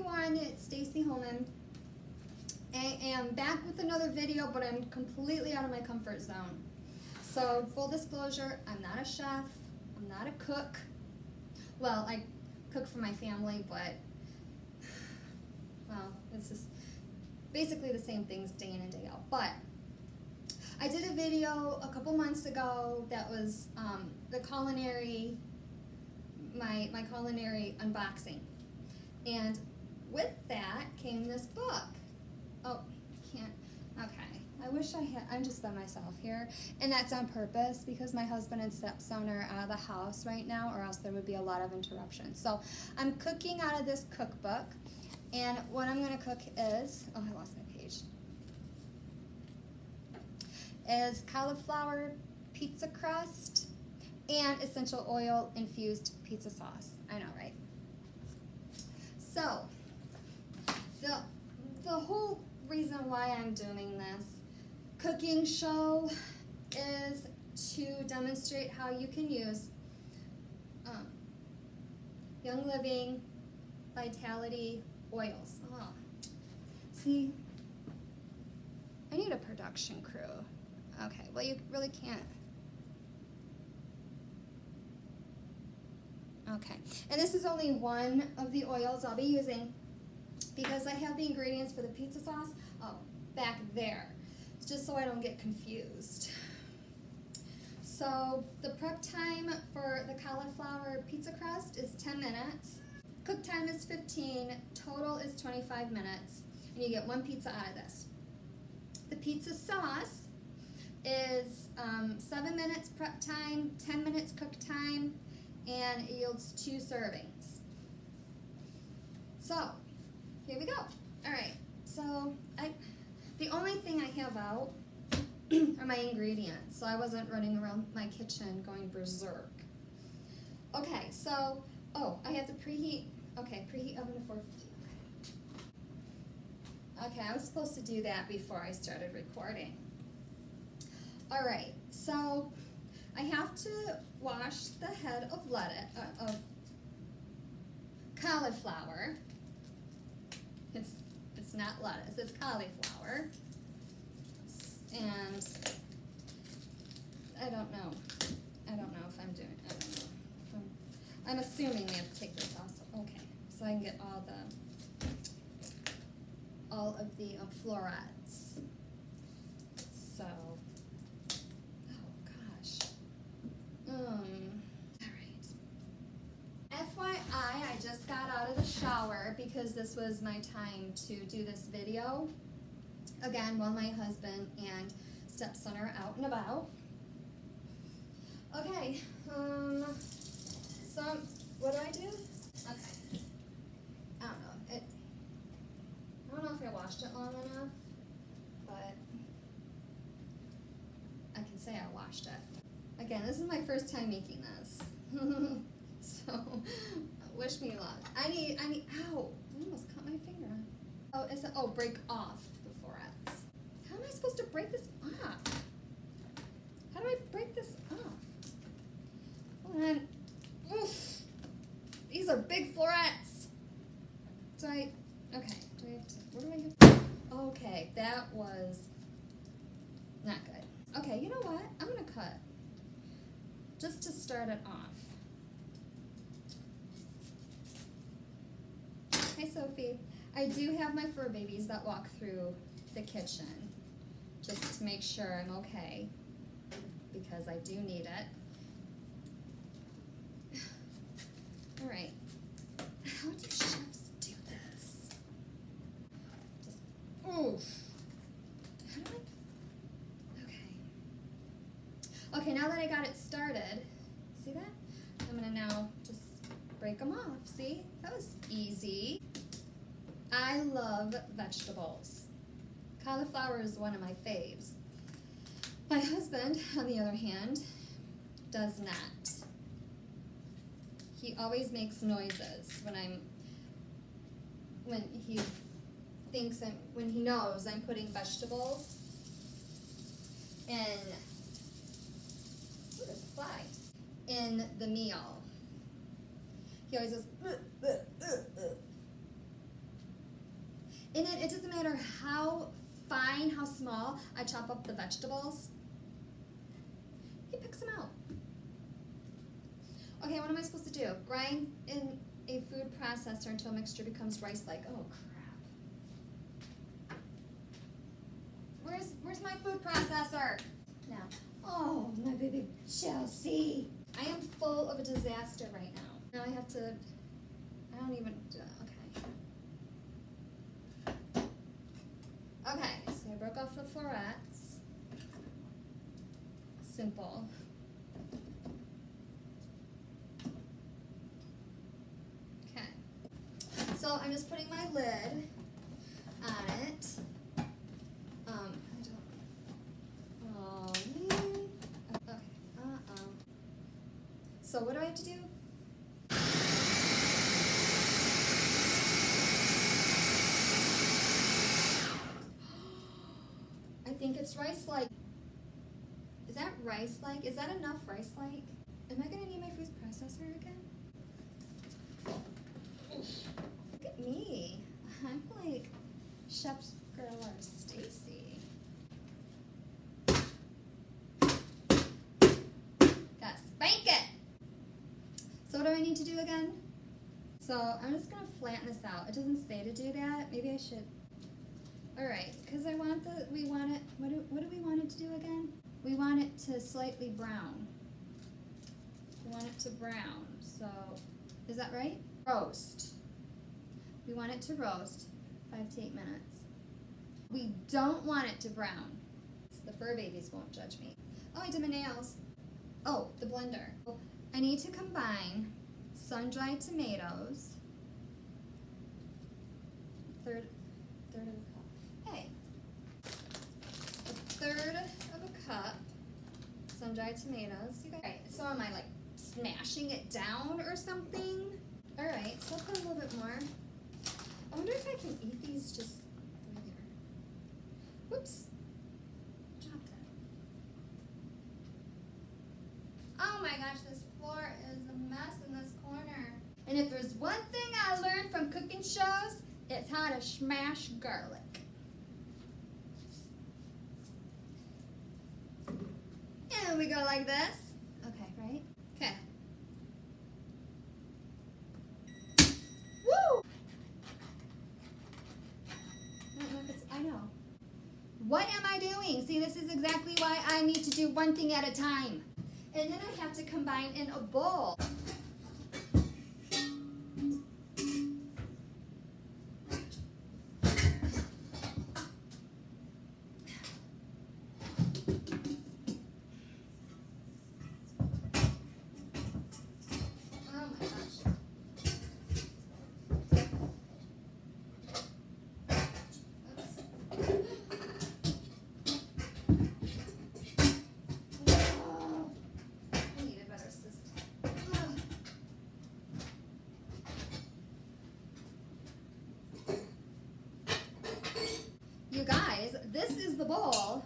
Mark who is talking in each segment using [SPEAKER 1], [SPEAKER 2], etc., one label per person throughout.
[SPEAKER 1] everyone, it's Stacy Holman. I am back with another video, but I'm completely out of my comfort zone. So, full disclosure, I'm not a chef, I'm not a cook. Well, I cook for my family, but, well, it's just basically the same things day in and day out. But I did a video a couple months ago that was the culinary, my culinary unboxing. And with that came this book. Oh, can't, okay. I wish I had, I'm just by myself here. And that's on purpose because my husband and stepson are out of the house right now, or else there would be a lot of interruptions. So I'm cooking out of this cookbook. And what I'm gonna cook is, oh, I lost my page, is cauliflower pizza crust and essential oil infused pizza sauce. I know, right? So, the whole reason why I'm doing this cooking show is to demonstrate how you can use Young Living Vitality oils. Oh. See, I need a production crew. Okay, well, you really can't. Okay, and this is only one of the oils I'll be using because I have the ingredients for the pizza sauce back there, just so I don't get confused. So the prep time for the cauliflower pizza crust is 10 minutes. Cook time is 15, total is 25 minutes, and you get one pizza out of this. The pizza sauce is 7 minutes prep time, 10 minutes cook time, and it yields 2 servings. So, here we go. All right, so the only thing I have out are my ingredients, so I wasn't running around my kitchen going berserk. Okay, so, oh, I have to preheat. Okay, preheat oven to 450. Okay, I was supposed to do that before I started recording. All right, so I have to wash the head of lettuce, of cauliflower. It's not lettuce, it's cauliflower. And I don't know if I'm doing, I don't know. I'm assuming we have to take this off, so okay. So I can get all of the florets. So, oh gosh. Alright. FYI, I just got out of the shower because this was my time to do this video. Again, while my husband and stepson are out and about. Okay, so what do I do? Okay. I don't know if I washed it long enough, but I can say I washed it. Again, this is my first time making this. So, wish me luck. I need, ow, I almost cut my finger. Oh, break off the florets. How am I supposed to break this off? How do I break this off? Hold on. Oof. These are big florets. Okay, do I have to, what do I have to, okay, that was not good. Okay, you know what? I'm gonna cut, just to start it off. Hi, Sophie. I do have my fur babies that walk through the kitchen just to make sure I'm okay, because I do need it. All right. How do chefs do this? Just, oof. How do I, okay. Okay, now that I got it started, see that? I'm gonna now just break them off, see? That was easy. I love vegetables. Cauliflower is one of my faves. My husband, on the other hand, does not. He always makes noises when he knows I'm putting vegetables in the meal. He always goes, And it doesn't matter how fine, how small I chop up the vegetables. He picks them out. Okay, what am I supposed to do? Grind in a food processor until a mixture becomes rice-like. Oh, crap. Where's my food processor? Now. Oh, my baby Chelsea. I am full of a disaster right now. Now I have to, I don't even, okay. Okay, so I broke off the florets. Simple. Okay. So I'm just putting my lid on it. Oh man. Okay. So what do I have to do? I think it's rice-like. Is that rice-like? Is that enough rice-like? Am I gonna need my food processor again? Look at me. I'm like Chef's Girl or Stacy. Gotta spank it! So what do I need to do again? So I'm just gonna flatten this out. It doesn't say to do that. Maybe I should. Alright, because we want it, what do we want it to do again? We want it to slightly brown. We want it to brown, so, is that right? Roast. We want it to roast 5 to 8 minutes. We don't want it to brown. The fur babies won't judge me. Oh, I did my nails. Oh, the blender. I need to combine sun-dried tomatoes, third of a cup. Hey, a third of a cup sun-dried tomatoes. You guys, all right, so am I like smashing it down or something? All right, so I'll put a little bit more. I wonder if I can eat these just right here. Whoops, dropped it. Oh my gosh, this floor is a mess in this corner. And if there's one thing I learned from cooking shows, it's how to smash garlic. And we go like this. Okay, right? Okay. Woo! I don't know if it's, I know. What am I doing? See, this is exactly why I need to do one thing at a time. And then I have to combine in a bowl. You guys, this is the bowl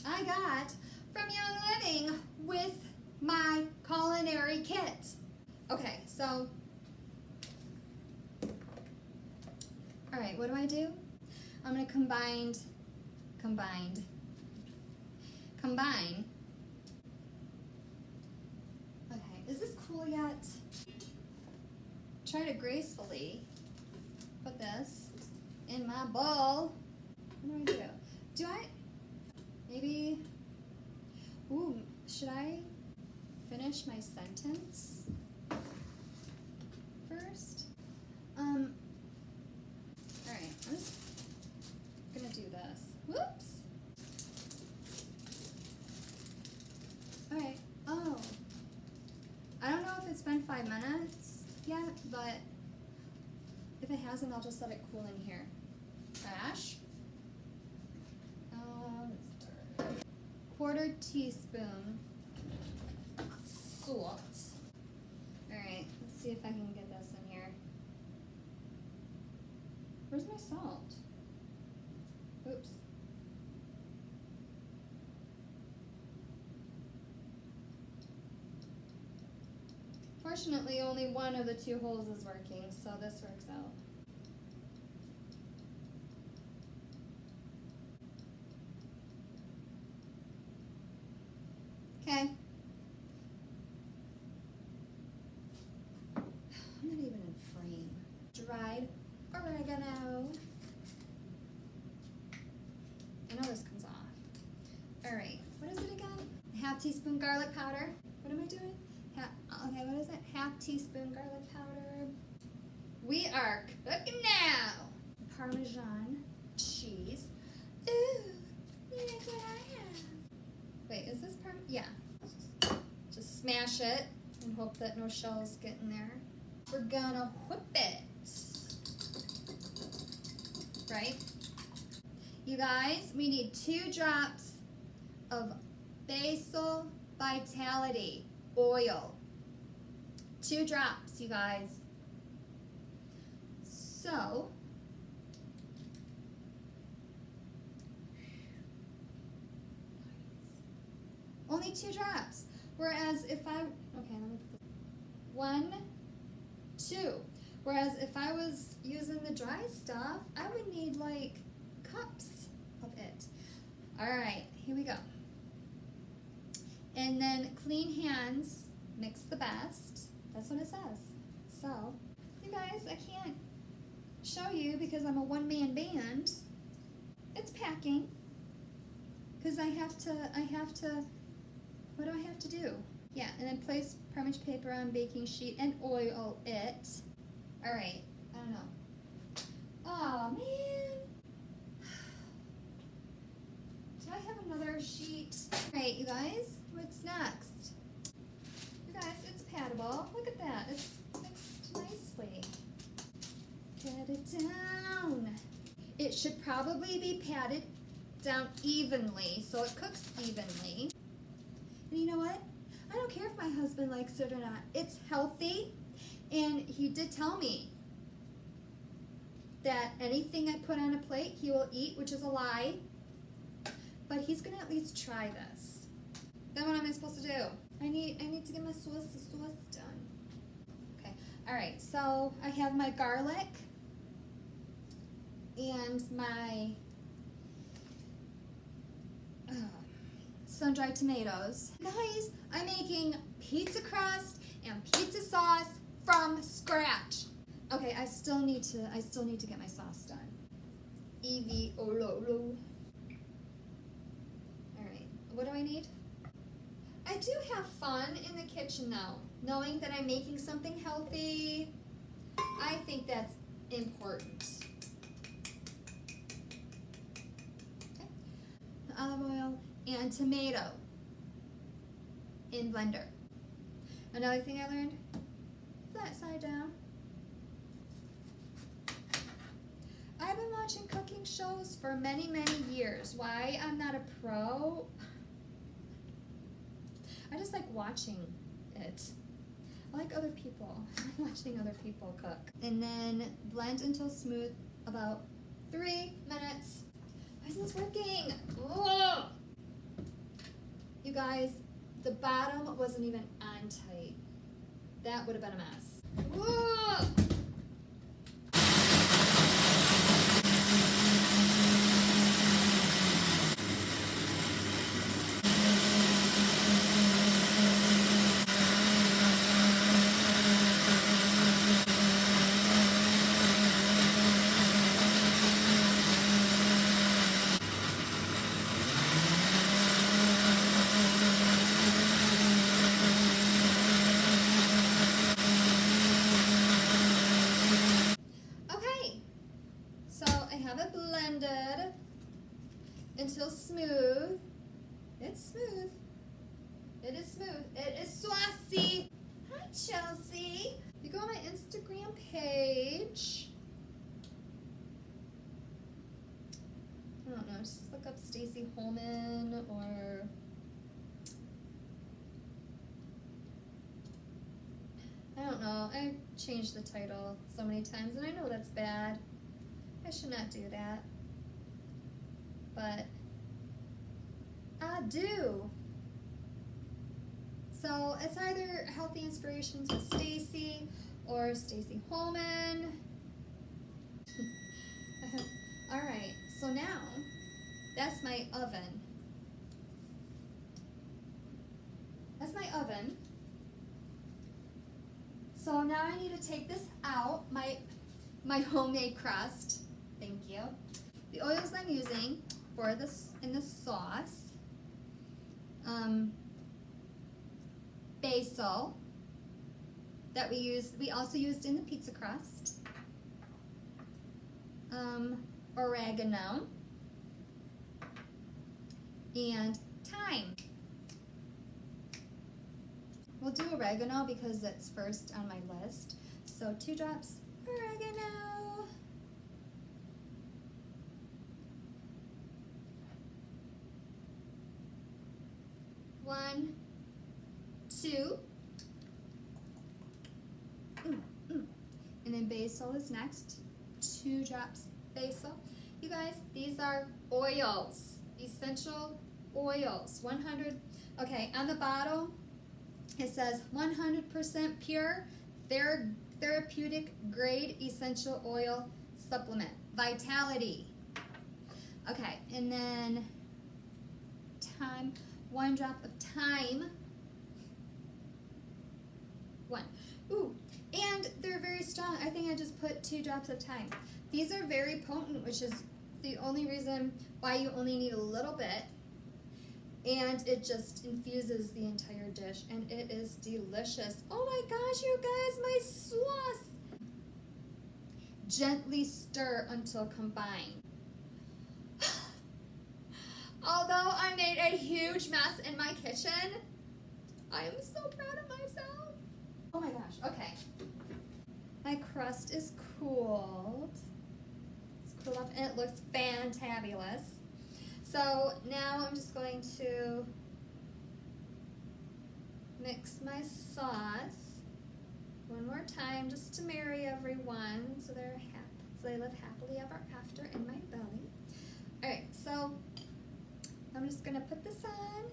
[SPEAKER 1] I got from Young Living with my culinary kit. Okay, so, all right, what do I do? I'm gonna combine. Okay, is this cool yet? Try to gracefully put this in my bowl. What do I do? Do I, maybe, ooh, should I finish my sentence first? Alright, I'm just gonna do this. Whoops! Alright, oh. I don't know if it's been 5 minutes yet, but if it hasn't, I'll just let it cool in here. Ash. 1/4 teaspoon salt. Alright, let's see if I can get this in here. Where's my salt? Oops. Fortunately, only one of the 2 holes is working, so this works out. Okay. I'm not even in frame. Dried oregano. I know this comes off. All right, what is it again? Half teaspoon garlic powder. What am I doing? Okay, what is it? Half teaspoon garlic powder. We are cooking now. Parmesan cheese. Ooh, look what I have. Wait, is this Parmesan? Yeah. Just smash it and hope that no shells get in there. We're gonna whip it. Right? You guys, we need 2 drops of basil vitality oil. 2 drops, you guys. So, only 2 drops. Whereas if I, okay, let me put this. 1, 2. Whereas if I was using the dry stuff, I would need like cups of it. All right, here we go. And then clean hands, mix the best. That's what it says. So, you guys, I can't show you because I'm a one-man band. It's packing. Because I have to, what do I have to do? Yeah, and then place Parmesan paper on baking sheet and oil it. All right, I don't know. Oh, man. Do I have another sheet? All right, you guys, what's next? You guys, it's patable. Look at that, it's mixed nicely. Pat it down. It should probably be patted down evenly so it cooks evenly. And you know what? I don't care if my husband likes it or not. It's healthy, and he did tell me that anything I put on a plate he will eat, which is a lie. But he's gonna at least try this. Then what am I supposed to do? I need to get my sauce done. Okay. All right. So I have my garlic and my sun-dried tomatoes. Guys, I'm making pizza crust and pizza sauce from scratch. Okay, I still need to get my sauce done. Evie Ololo. All right, what do I need? I do have fun in the kitchen now, knowing that I'm making something healthy. I think that's important. Okay. Olive oil and tomato in blender. Another thing I learned, flat side down. I've been watching cooking shows for many, many years. Why I'm not a pro? I just like watching it. I like other people. I like watching other people cook. And then blend until smooth, about 3 minutes. Why isn't this working? Ugh. You guys, the bottom wasn't even on tight. That would have been a mess. Ugh. Blended until smooth. It's smooth. It is smooth. It is saucy. Hi, Chelsea. You go on my Instagram page. I don't know. Just look up Stacy Holman or I don't know. I've changed the title so many times, and I know that's bad. I should not do that, but I do. So it's either Healthy Inspirations with Stacy or Stacy Holman. All right, so now that's my oven. So now I need to take this out, my homemade crust. Thank you. The oils I'm using for this in the sauce. Basil that we also used in the pizza crust. Oregano and thyme. We'll do oregano because it's first on my list. So 2 drops oregano. One, 2. And then basil is next. 2 drops basil. You guys, these are oils, essential oils. 100. Okay, on the bottle it says 100% pure therapeutic grade essential oil supplement. Vitality. Okay, and then thyme. 1 drop of thyme. 1. Ooh, and they're very strong. I think I just put 2 drops of thyme. These are very potent, which is the only reason why you only need a little bit. And it just infuses the entire dish, and it is delicious. Oh my gosh, you guys, my sauce! Gently stir until combined. Although I made a huge mess in my kitchen, I am so proud of myself. Oh my gosh, okay. My crust is cooled. It's cooled up and it looks fantabulous. So now I'm just going to mix my sauce one more time just to marry everyone so they live happily ever after in my belly. Alright, so I'm just gonna put this on.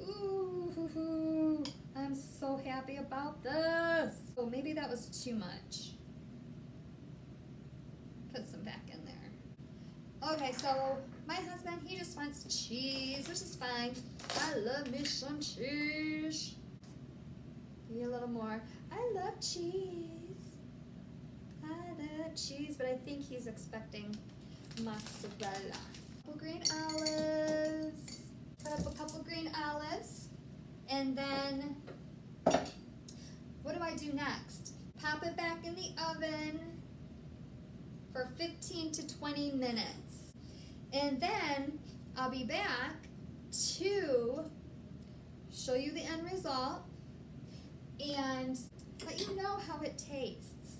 [SPEAKER 1] Ooh, I'm so happy about this. Oh, maybe that was too much. Put some back in there. Okay, so my husband, he just wants cheese, which is fine. I love me some cheese. Maybe a little more. I love cheese. I love cheese, but I think he's expecting mozzarella. Green olives. Cut up a couple green olives. And then, what do I do next? Pop it back in the oven for 15 to 20 minutes. And then I'll be back to show you the end result and let you know how it tastes.